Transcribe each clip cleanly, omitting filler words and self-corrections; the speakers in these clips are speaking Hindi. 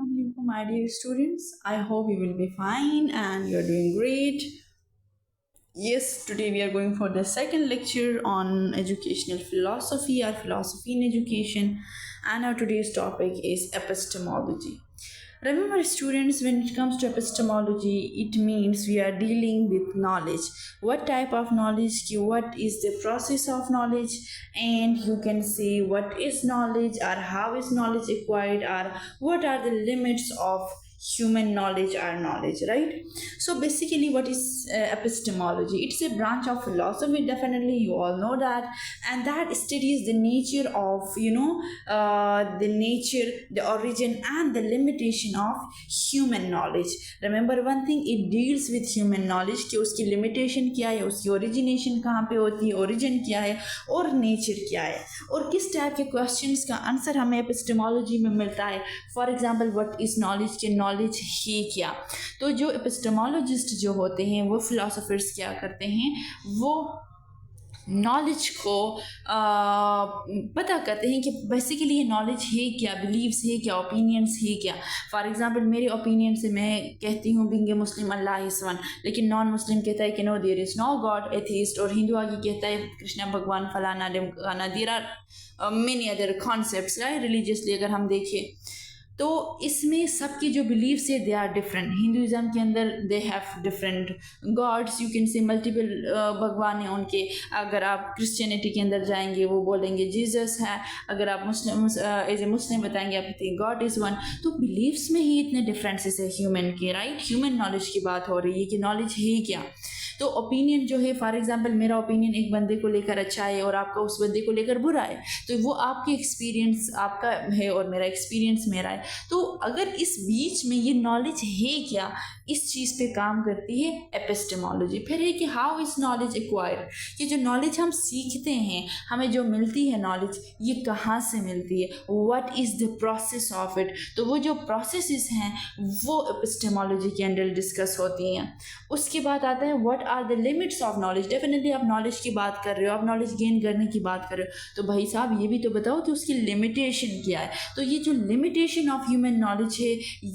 Assalamualaikum, my dear students. I hope you will be fine and you're doing great. Yes, today we are going for the second lecture on educational philosophy or philosophy in education, and our today's topic is epistemology. Remember, students, when it comes to epistemology, it means we are dealing with knowledge. What type of knowledge, what is the process of knowledge, and you can say what is knowledge, or how is knowledge acquired, or what are the limits of human knowledge or knowledge, right? So basically, what is epistemology? It's a branch of philosophy, definitely you all know that, and that studies the nature of the nature, the origin, and the limitation of human knowledge. Remember one thing, it deals with human knowledge कि उसकी limitation क्या है, उसकी origination कहाँ पे होती है, origin क्या है और nature क्या है, और किस टाइप के questions का आंसर हमें epistemology में मिलता है. For example, what is knowledge के knowledge है क्या. तो जो epistemologist जो होते हैं वो philosophers क्या करते हैं, वो नॉलेज को पता करते हैं कि बेसिकली ये नॉलेज है क्या, बिलीव्स है क्या, ओपिनियंस है क्या. फॉर एग्जांपल, मेरे ओपिनियन से मैं कहती हूँ being a Muslim Allah is one, लेकिन नॉन मुस्लिम कहता है कि no there is no God, atheist, और हिंदू आगे कहता है कृष्णा भगवान फलाना ढिमकाना. There are many other concepts, right, religiously अगर हम देखें तो इसमें सबके जो बिलीव्स है दे आर डिफरेंट. हिंदुज़म के अंदर they have different God's, you can say multiple भगवान हैं उनके. अगर आप क्रिश्चियनिटी के अंदर जाएंगे वो बोलेंगे जीसस है. अगर आप मुस्लिम एज ए मुस्लिम बताएंगे आप कहते हैं गॉड इज़ वन. तो बिलीव्स में ही इतने डिफरेंसेस है ह्यूमन के, राइट. ह्यूमन नॉलेज की बात हो रही है कि नॉलेज है क्या. तो ओपिनियन जो है, फॉर एग्जांपल मेरा ओपिनियन एक बंदे को लेकर अच्छा है और आपका उस बंदे को लेकर बुरा है, तो वो आपकी एक्सपीरियंस आपका है और मेरा एक्सपीरियंस मेरा है. तो अगर इस बीच में ये नॉलेज है क्या, इस चीज़ पे काम करती है एपिस्टेमोलॉजी. फिर है कि हाउ इज़ नॉलेज एक्वायर्ड, कि जो नॉलेज हम सीखते हैं, हमें जो मिलती है नॉलेज, ये कहाँ से मिलती है, what is the process of it. तो वो जो प्रोसेसेस हैं वो एपिस्टेमोलॉजी के अंदर डिस्कस होती हैं. उसके बाद आता है what are the limits of knowledge. Definitely आप नॉलेज की बात कर रहे हो, आप नॉलेज गेन करने की बात कर रहे हो, तो भाई साहब ये भी तो बताओ कि उसकी लिमिटेशन क्या है. तो ये जो लिमिटेशन ऑफ ह्यूमन नॉलेज है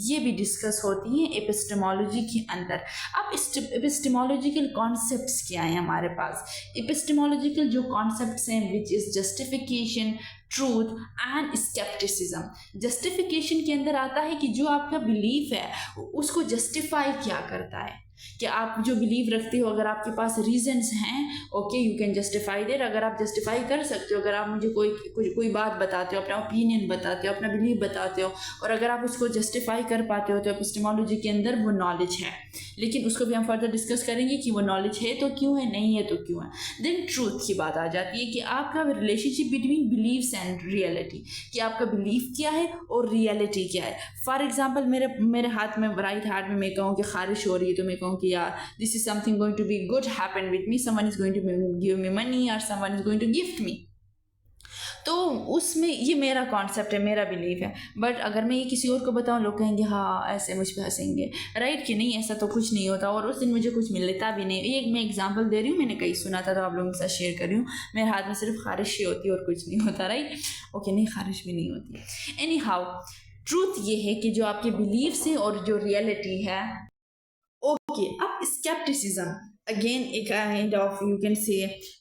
ये भी डिस्कस होती है एपिस्टेमोलॉजी के अंदर. अब एपिस्टेमोलॉजिकल कॉन्सेप्ट्स क्या हैं हमारे पास. एपिस्टेमोलॉजिकल जो कॉन्सेप्ट्स हैं which is justification, truth and scepticism. Justification के अंदर आता है कि जो आपका बिलीफ है उसको जस्टिफाई क्या करता है, कि आप जो बिलीव रखते हो, अगर आपके पास रीजंस हैं, okay, you can justify that. अगर आप जस्टिफाई कर सकते हो, अगर आप मुझे कोई बात बताते हो, अपना ओपिनियन बताते हो, अपना बिलीव बताते हो, और अगर आप उसको जस्टिफाई कर पाते हो, तो एपिस्टेमोलॉजी के अंदर वो नॉलेज है. लेकिन उसको भी हम फर्दर डिस्कस करेंगे कि वो नॉलेज है तो क्यों है, नहीं है तो क्यों है. देन ट्रूथ की बात आ जाती है कि आपका relationship between beliefs and reality, कि आपका बिलीफ क्या है और रियलिटी क्या है. फॉर एग्जाम्पल, मेरे हाथ में, राइट हाथ में मैं कहूँ कि खारिश हो रही है, तो मैं कहूँ कि यार this is something going to be good happen with me, someone is going to give me money और someone is going to gift me. तो उसमें ये मेरा कॉन्सेप्ट है, मेरा बिलीफ है. बट अगर मैं ये किसी और को बताऊँ, लोग कहेंगे हाँ ऐसे मुझ पर हंसेंगे, राइट, कि नहीं ऐसा तो कुछ नहीं होता, और उस दिन मुझे कुछ मिलता भी नहीं. एक मैं एग्जांपल दे रही हूँ, मैंने कहीं सुना था तो आप लोगों के साथ शेयर कर रही हूँ. मेरे हाथ में सिर्फ खारिश ही होती है और कुछ नहीं होता, राइट. ओके, नहीं खारिश भी नहीं होती. एनी हाउ, ट्रूथ ये है कि जो आपके बिलीव्स हैं और जो रियलिटी है. ओके, अब स्केप्टिसिज्म अगेन एक kind of, you can say,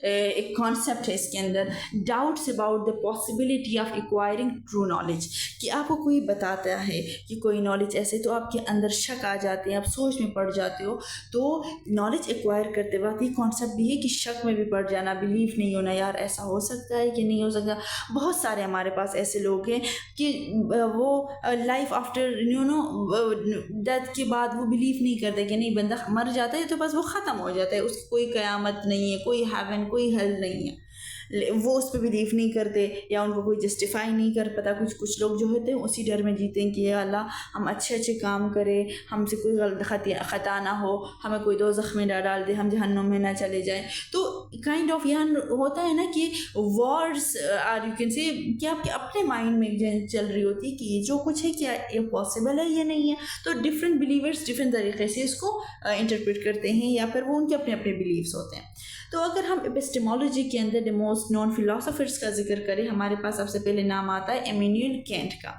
एक कॉन्सेप्ट है इसके अंदर. Doubts about the possibility of acquiring true knowledge, कि आपको कोई बताता है कि कोई नॉलेज ऐसे, तो आपके अंदर शक आ जाते हैं, आप सोच में पड़ जाते हो. तो नॉलेज एक्वायर करते वक्त ये कॉन्सेप्ट भी है कि शक में भी पड़ जाना, बिलीव नहीं होना, यार ऐसा हो सकता है कि नहीं हो सकता. बहुत सारे हमारे पास ऐसे लोग हैं कि वो लाइफ आफ्टर डेथ के बाद वो बिलीव नहीं करते कि नहीं, बंदा मर जाता है तो बस वो ख़त्म हो जाता है, उसकी कोई क़यामत नहीं है, कोई हेवन, कोई हेल नहीं है. वो उस पर बिलीव नहीं करते या उनको कोई जस्टिफाई नहीं कर पाता. कुछ लोग जो होते हैं उसी डर में जीते हैं कि अल्लाह हम अच्छे अच्छे काम करें, हमसे कोई ख़ता ना हो, हमें कोई दोज़ख में ना डाल दे, हम जहन्नुम में ना चले जाएं. तो काइंड ऑफ यहाँ होता है ना कि words are, you can say, कि आपके अपने माइंड में चल रही होती है कि ये जो कुछ है क्या ये पॉसिबल है, ये नहीं है. तो डिफरेंट बिलीवर्स डिफरेंट तरीके से इसको इंटरप्रेट करते हैं, या फिर वो उनके अपने अपने बिलीव्स होते हैं. तो अगर हम एपिस्टेमोलॉजी के अंदर द मोस्ट नोन फिलोसोफर्स का जिक्र करें, हमारे पास सबसे पहले नाम आता है इमैनुअल कैंट का।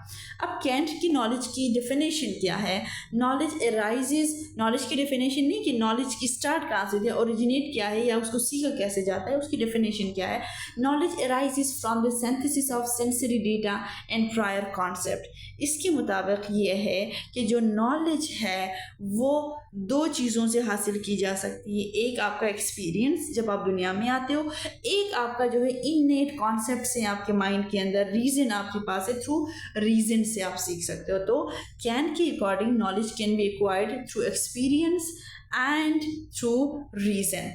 अब कैंट की नॉलेज की डेफिनेशन क्या है? नॉलेज अराइजेज, नॉलेज की डेफिनेशन नहीं कि नॉलेज की स्टार्ट कहाँ से, ओरिजिनेट क्या है या उसको सीखा कैसे जाता है, उसकी डेफिनेशन क्या है? Knowledge arises from the synthesis of sensory data and prior concept. इसके मुताबिक ये है कि जो नॉलेज है वो दो चीज़ों से हासिल की जा सकती है। एक आपका एक्सपीरियंस जब आप दुनिया में आते हो, एक आपका जो है इननेट कॉन्सेप्ट से आपके माइंड के अंदर रीज़न आपके पास है, थ्रू रीज़न से आप सीख सकते हो। तो कैंट के according knowledge can be acquired through experience and through reason.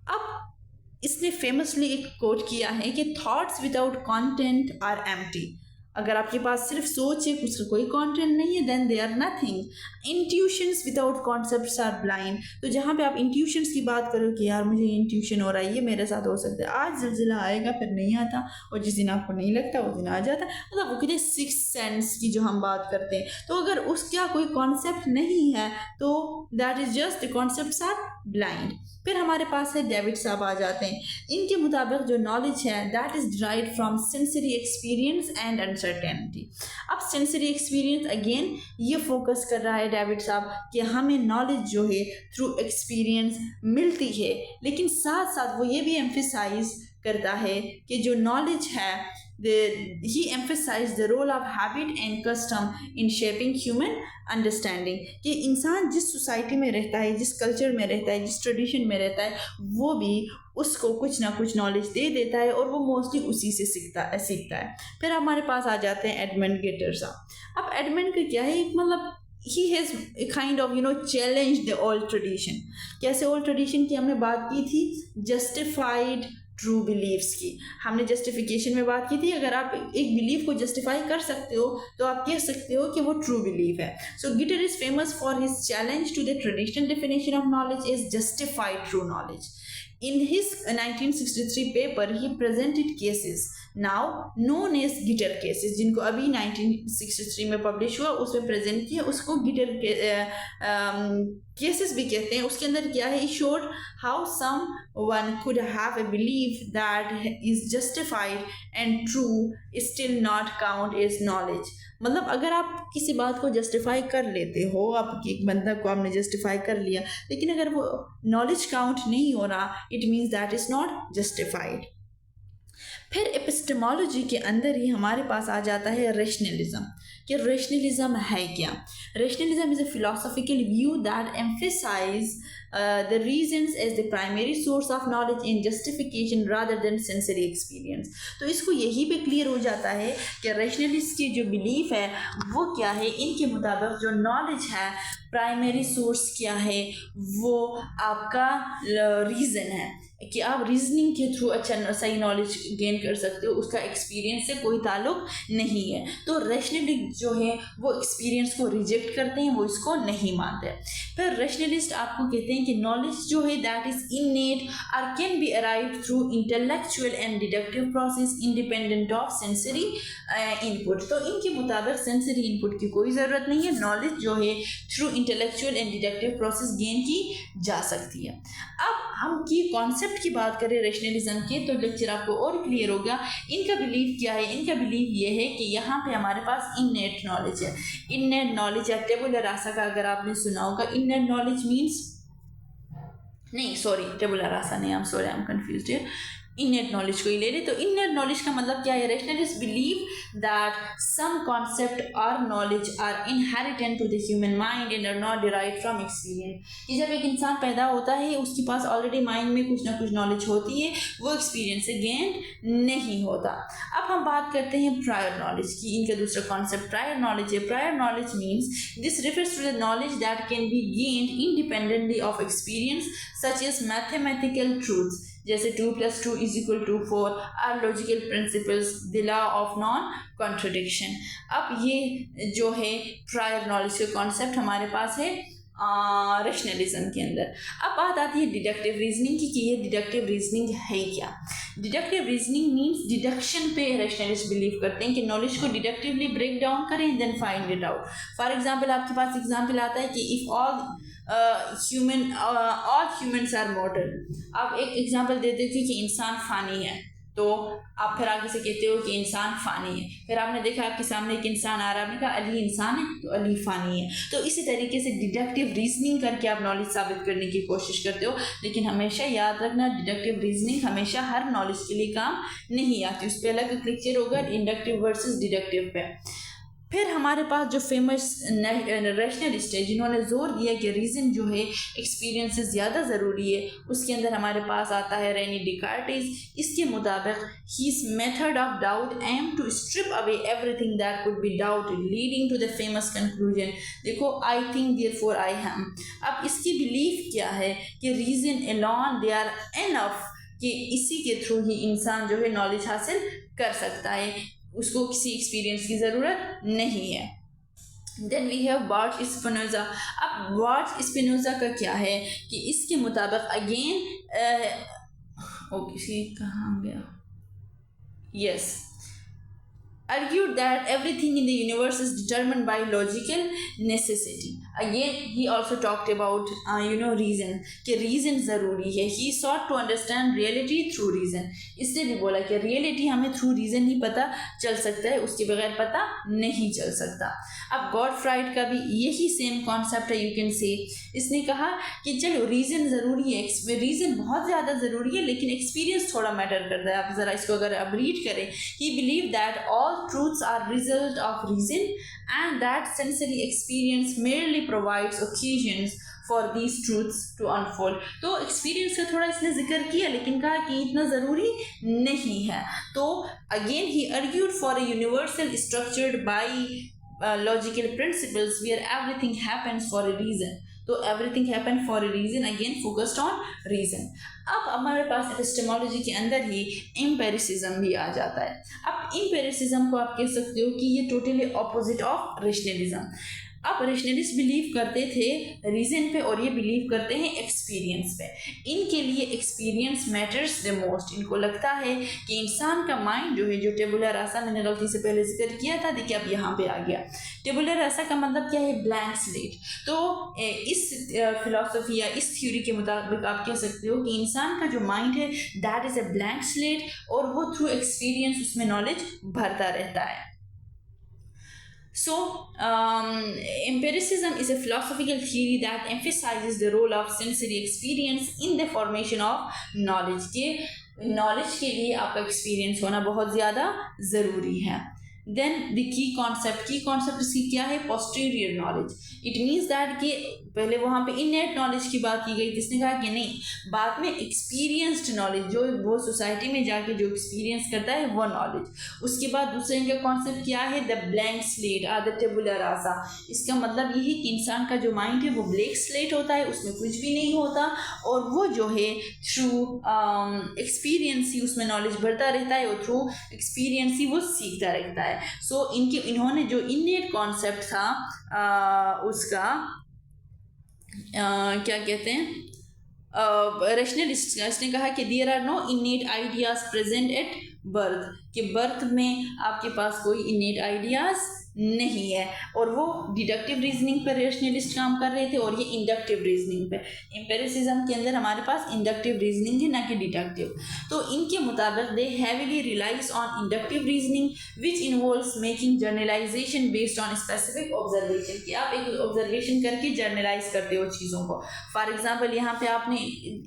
अब इसने फेमसली एक कोट किया है कि thoughts without content are empty. अगर आपके पास सिर्फ सोच है, उसका कोई कंटेंट नहीं है, then they are nothing. Intuitions without concepts are blind. तो जहाँ पे आप इंट्यूशंस की बात करो कि यार मुझे इंट्यूशन हो रहा है, ये मेरे साथ हो सकता है, आज ज़िलज़िला आएगा फिर नहीं आता, और जिस दिन आपको नहीं लगता उस दिन आ जाता, मतलब वो कहते हैं सिक्स सेंस की जो हम बात करते हैं। तो अगर उसका कोई कॉन्सेप्ट नहीं है तो that is just the concepts are blind. फिर हमारे पास है डेविड साहब आ जाते हैं। इनके मुताबिक जो नॉलेज है that is derived from sensory experience and uncertainty. अब सेंसरी एक्सपीरियंस अगेन ये फोकस कर रहा है डेविड साहब कि हमें नॉलेज जो है थ्रू एक्सपीरियंस मिलती है, लेकिन साथ साथ वो ये भी एम्फेसाइज करता है कि जो नॉलेज है he emphasized the role of habit and custom in shaping human understanding। कि इंसान जिस सोसाइटी में रहता है, जिस कल्चर में रहता है, जिस ट्रेडिशन में रहता है, वो भी उसको कुछ ना कुछ नॉलेज दे देता है और वो मोस्टली उसी से सीखता है। फिर हमारे पास आ जाते हैं एडमंड गेटर साहब। अब एडमंड का क्या है, मतलब he has a kind of challenged the old tradition। कैसे old tradition की हमने बात की थी, justified ट्रू बिलीव्स की हमने जस्टिफिकेशन में बात की थी। अगर आप एक बिलीव को जस्टिफाई कर सकते हो तो आप कह सकते हो कि वो ट्रू बिलीव है। So Gettier is famous for his challenge to the traditional definition of knowledge is justified true knowledge. In his 1963 paper, he presented cases now known as Gettier cases, जिनको अभी 1963 में पब्लिश हुआ, उसमें प्रेजेंट किया, उसको गिटर केसेस भी कहते हैं। उसके अंदर क्या है, he showed how someone could have a belief that is justified and true still not count as knowledge। मतलब अगर आप किसी बात को जस्टिफाई कर लेते हो, आप एक बंदा को आपने जस्टिफाई कर लिया, लेकिन अगर वो नॉलेज काउंट नहीं हो रहा, it means that is not justified. फिर एपिस्टेमोलॉजी के अंदर ही हमारे पास आ जाता है रेशनलिज्म। कि रेशनलिज्म है क्या? Rationalism is a philosophical view that emphasize the reasons as the primary source of knowledge in justification rather than sensory experience। तो इसको यही पे क्लियर हो जाता है कि रेशनलिस्ट की जो बिलीफ है वो क्या है। इनके मुताबिक जो नॉलेज है प्राइमरी सोर्स क्या है, वो आपका रीज़न है कि आप रीजनिंग के थ्रू अच्छा सही नॉलेज गेन कर सकते हो, उसका एक्सपीरियंस से कोई ताल्लुक नहीं है। तो रेशनलिस्ट जो है वो एक्सपीरियंस को रिजेक्ट करते हैं, वो इसको नहीं मानते। फिर रेशनलिस्ट आपको कहते हैं कि नॉलेज जो है दैट इज इननेट और can be arrived through intellectual and deductive process independent of sensory input. तो इनके मुताबिक सेंसरी इनपुट की कोई ज़रूरत नहीं है, नॉलेज जो है through intellectual and deductive process gain की जा सकती है। अब हम की कॉन्सेप्ट की बात करें रेशनलिज्म के, तो लेक्चर आपको और क्लियर हो गया। इनका बिलीव क्या है? इनका बिलीव ये है कि यहाँ पे हमारे पास इननेट नॉलेज है। इननेट नॉलेज या टेबुला रासा का अगर आपने सुना होगा, इननेट नॉलेज मीन्स नहीं, सॉरी, टेबुला रासा नहीं, I am confused here. Innate knowledge को ही ले रहे। तो इननेट नॉलेज का मतलब क्या है? Rationalist believe that some concept और knowledge are inherent to the human mind and are not derived from experience. कि जब एक इंसान पैदा होता है उसके पास ऑलरेडी माइंड में कुछ ना कुछ नॉलेज होती है, वो एक्सपीरियंस से गेन नहीं होता। अब हम बात करते हैं प्रायर नॉलेज की। इनका दूसरा कॉन्सेप्ट प्रायर नॉलेज है। Prior knowledge means this refers to the knowledge that can be gained independently of experience such as mathematical truths, जैसे 2+2 = 4 or logical principles, the law of non contradiction. अब ये जो है प्रायर नॉलेज का कॉन्सेप्ट हमारे पास है। रैशनलिज्म के अंदर। अब बात आती है डिडक्टिव रीजनिंग की कि ये डिडक्टिव रीजनिंग है क्या। डिडक्टिव रीजनिंग मीन्स डिडक्शन पे रैशनलिस्ट बिलीव करते हैं कि नॉलेज को डिडक्टिवली ब्रेक डाउन करें and then find it out. For example आपके पास एग्जांपल आता है कि if all humans are mortal. आप एक एग्जांपल देते थे कि इंसान फ़ानी है, तो आप फिर आगे से कहते हो कि इंसान फ़ानी है। फिर आपने देखा आपके सामने एक इंसान आ रहा है, आपने कहा अली इंसान है तो अली फ़ानी है। तो इसी तरीके से डिडक्टिव रीजनिंग करके आप नॉलेज साबित करने की कोशिश करते हो, लेकिन हमेशा याद रखना डिडक्टिव रीजनिंग हमेशा हर नॉलेज के लिए काम नहीं आती। उस पर अलग लेक्चर होगा इंडक्टिव वर्सेस डिडक्टिव पे। फिर हमारे पास जो फेमस रैशनलिस्ट है जिन्होंने जोर दिया कि रीज़न जो है एक्सपीरियंस से ज़्यादा ज़रूरी है, उसके अंदर हमारे पास आता है रेनी डिकार्टिस। इसके मुताबिक his method of doubt aim to strip away everything that could be doubted leading to the famous conclusion. देखो I think therefore I am. अब इसकी बिलीफ क्या है कि reason alone they are enough, कि इसी के थ्रू ही इंसान जो है नॉलेज हासिल कर सकता है, उसको किसी एक्सपीरियंस की ज़रूरत नहीं है। Then we have बार्च Spinoza. अब बार्च स्पिनोज़ा का क्या है कि इसके मुताबिक अगेन ओके कहाँ गया, yes, argued that everything in the universe is determined by logical necessity. Again he also talked about reason, कि reason ज़रूरी है। he sought to understand reality through reason। इसने भी बोला कि reality हमें through reason ही पता चल सकता है, उसके बगैर पता नहीं चल सकता। अब गॉडफ्राइड का भी यही सेम कॉन्सेप्ट है, यू कैन से। इसने कहा कि चलो रीज़न ज़रूरी है, रीज़न बहुत ज़्यादा ज़रूरी है, लेकिन एक्सपीरियंस थोड़ा मैटर करता है। आप ज़रा इसको अगर अब रीड करें, ही believe that all truths are result of reason and that sensory experience merely provides occasions for these truths to unfold। तो एक्सपीरियंस का थोड़ा इसने जिक्र किया, लेकिन कहा कि इतना ज़रूरी नहीं है। तो again he argued for a universal structured by logical principles where everything happens for a reason। तो everything happen for a reason, again focused on reason. अब हमारे पास एपिस्टेमोलॉजी के अंदर ही एम्पेरिसिज्म भी आ जाता है। अब एम्पेरिसिज्म को आप कह सकते हो कि ये टोटली ऑपोजिट ऑफ रैशनलिज्म। अब रैशनलिस्ट बिलीव करते थे रीज़न पे और ये बिलीव करते हैं एक्सपीरियंस पे। इनके लिए एक्सपीरियंस मैटर्स द मोस्ट। इनको लगता है कि इंसान का माइंड जो है, जो टेबुला रासा मैंने गलती से पहले जिक्र किया था, देखिए अब यहाँ पे आ गया। टेबुला रासा का मतलब क्या है, ब्लैंक स्लेट। तो इस फिलॉसफी या इस थ्योरी के मुताबिक आप कह सकते हो कि इंसान का जो माइंड है that is a blank slate, और वो थ्रू एक्सपीरियंस उसमें नॉलेज भरता रहता है। So, empiricism is a philosophical theory that emphasizes the role of sensory experience in the formation of knowledge। के नॉलेज के लिए आपका एक्सपीरियंस होना बहुत ज़्यादा ज़रूरी है। देन द की कॉन्सेप्ट इसकी क्या है, posterior knowledge. It means that कि पहले वहाँ पे इननेट नॉलेज की बात की गई, जिसने कहा कि नहीं, बाद में एक्सपीरियंस्ड नॉलेज, जो वो सोसाइटी में जाके जो एक्सपीरियंस करता है वो नॉलेज। उसके बाद दूसरे इनका कॉन्सेप्ट क्या है, the blank slate or the tabula rasa. इसका मतलब यही कि इंसान का जो माइंड है वो ब्लैंक स्लेट होता है, उसमें कुछ भी नहीं होता, और वो जो है थ्रू एक्सपीरियंस ही उसमें नॉलेज भरता रहता है, और थ्रू एक्सपीरियंस ही वो सीखता रहता है। सो इन्होंने जो इननेट कॉन्सेप्ट था उसका क्या कहते हैं, रैशनलिस्ट का, इसने कहा कि there are no innate ideas present at birth, कि बर्थ में आपके पास कोई इननेट आइडियाज़ नहीं है। और वो डिडक्टिव रीजनिंग पर रैशनलिस्ट काम कर रहे थे और ये इंडक्टिव रीजनिंग पे। एम्पेरिसिज्म के अंदर हमारे पास इंडक्टिव रीजनिंग है, ना कि डिडक्टिव। तो इनके मुताबिक they heavily relies on inductive reasoning which involves making generalization based on specific observation, कि आप एक ऑब्जर्वेशन करके जर्नलाइज करते हो चीज़ों को। फॉर एग्जाम्पल यहाँ पे आपने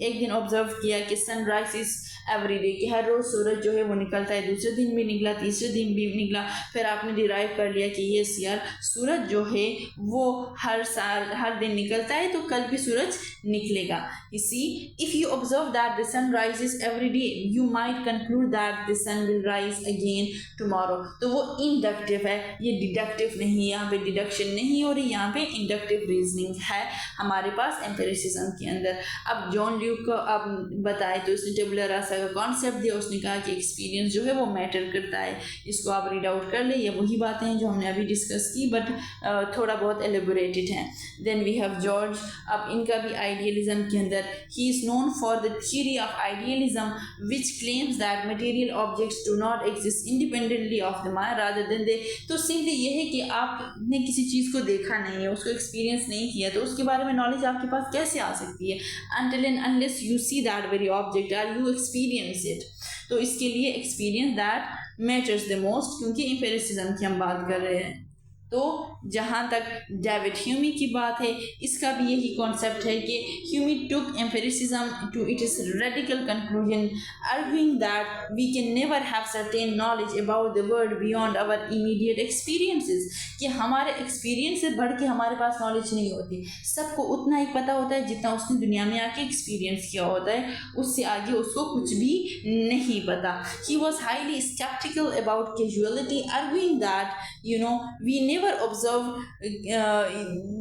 एक दिन ऑब्जर्व किया कि सनराइज इज एवरी डे, कि हर रोज़ सूरज जो है वो निकलता है, दूसरे दिन भी निकला, तीसरे दिन भी निकला। फिर आपने डिराइव कर लिया कि ये यार सूरज जो है वो हर साल हर दिन निकलता है, तो कल भी सूरज निकलेगा। इसी if you observe that the sun rises every day you might conclude that the sun will rise again tomorrow. तो वो इंडक्टिव है, ये डिडक्टिव नहीं, यहाँ पे डिडक्शन नहीं हो रही, यहाँ पे इंडक्टिव रीजनिंग है हमारे पास एम्पेरिसिज्म के अंदर। अब जॉन ल्यूक को अब बताए तो उसने टेबुला रासा का कॉन्सेप्ट दिया, उसने कहा कि एक्सपीरियंस जो है वो मैटर करता है, इसको आप रीड आउट कर ले। ये वही बातें हैं जो हमने अभी डिस्कस की, बट थोड़ा बहुत एलिबोरेटेड हैं। देन वी हैव जॉर्ज, अब इनका भी आइडियलिज्म के अंदर, he is known for the theory of idealism which claims that material objects do not exist independently of the mind rather than they. तो सिंपली ये है कि आपने किसी चीज़ को देखा नहीं है, उसको एक्सपीरियंस नहीं किया, तो उसके बारे में नॉलेज आपके पास कैसे आ सकती है? until and unless you see that very object or you experience it। तो इसके लिए experience that matters the most, क्योंकि एम्पिरिसिज्म की हम बात कर रहे हैं। तो जहाँ तक डेविड ह्यूमी की बात है, इसका भी यही कॉन्सेप्ट है कि Hume took empiricism to its radical conclusion, arguing that we can never have certain knowledge about the world beyond our immediate experiences, कि हमारे एक्सपीरियंस से बढ़ के हमारे पास नॉलेज नहीं होती। सबको उतना ही पता होता है जितना उसने दुनिया में आके एक्सपीरियंस किया होता है, उससे आगे उसको कुछ भी नहीं पता। He was highly sceptical about causality, arguing that we never observe,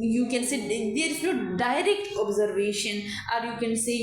you can say there is no direct observation, or you can say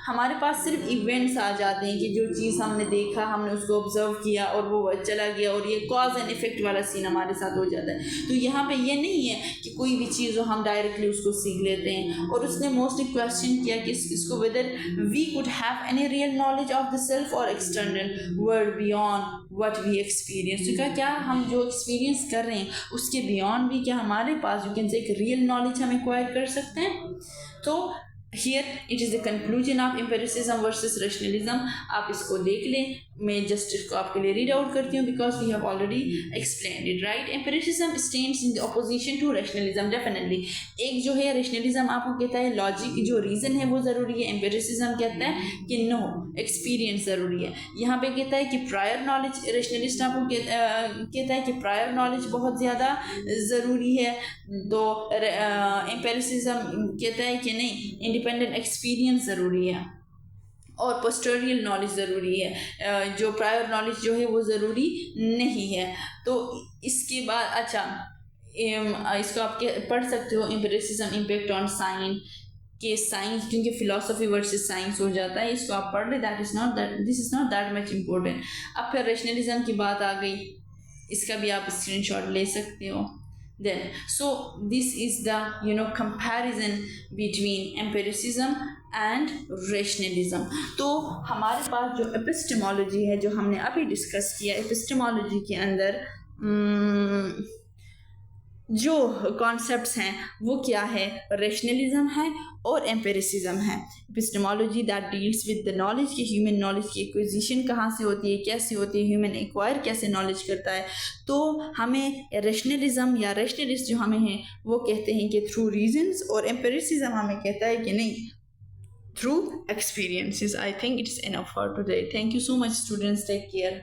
हमारे पास सिर्फ इवेंट्स आ जाते हैं कि जो चीज़ हमने देखा, हमने उसको ऑब्जर्व किया और वो चला गया, और ये कॉज एंड इफेक्ट वाला सीन हमारे साथ हो जाता है। तो यहाँ पे ये नहीं है कि कोई भी चीज़ हो हम डायरेक्टली उसको सीख लेते हैं। और उसने मोस्टली क्वेश्चन किया कि इसको whether we could have any real knowledge of the self और external world beyond what we experience. तो क्या हम जो एक्सपीरियंस कर रहे हैं उसके बियॉन्ड भी क्या हमारे पास यू कैन से एक रियल नॉलेज हम एक्वायर कर सकते हैं? तो here it is the conclusion of empiricism versus rationalism. आप इसको देख लें, मैं जस्ट इसको आपके लिए रीड आउट करती हूँ because we have already explained it, right. Empiricism stands in the opposition to rationalism. Definitely एक जो है रैशनलिज्म आपको कहता है लॉजिक जो रीज़न है वो ज़रूरी है, एम्पिरिसिज्म कहता है कि नो एक्सपीरियंस ज़रूरी है। यहाँ पे कहता है कि प्रायर नॉलेज, रैशनलिस्ट आपको कहता है कि प्रायर नॉलेज बहुत ज़्यादा ज़रूरी है। तो एम्पिरिसिज्म कहता है कि नहीं, इंडिपेंडेंट एक्सपीरियंस ज़रूरी है और पोस्टेरियल नॉलेज ज़रूरी है, जो प्रायर नॉलेज जो है वो ज़रूरी नहीं है। तो इसके बाद अच्छा इसको आप पढ़ सकते हो, एम्पिरिसिज्म इम्पैक्ट ऑन साइंस के साइंस, क्योंकि फिलॉसफी वर्सेस साइंस हो जाता है, इसको आप पढ़ ले, this is not that much important. अब फिर रैशनलिज्म की बात आ गई, इसका भी आप स्क्रीनशॉट ले सकते हो। Then so this is the comparison between empiricism and rationalism। तो हमारे पास जो एपिस्टेमोलॉजी है जो हमने अभी डिस्कस किया, एपिस्टेमोलॉजी के अंदर जो कॉन्सेप्ट्स हैं वो क्या है, रैशनलिज्म है और एम्पिरिसिज्म है। Epistemology that deals with the knowledge की ह्यूमन नॉलेज की एक्विजिशन कहाँ से होती है, कैसे होती है, ह्यूमन एक्वायर कैसे नॉलेज करता है। तो हमें रैशनलिज्म या रैशनलिस्ट जो हमें हैं वो कहते हैं कि थ्रू रीजंस, और एम्पिरिसिज्म हमें कहता है कि नहीं through experiences. I think it is enough for today. Thank you so much students, take care.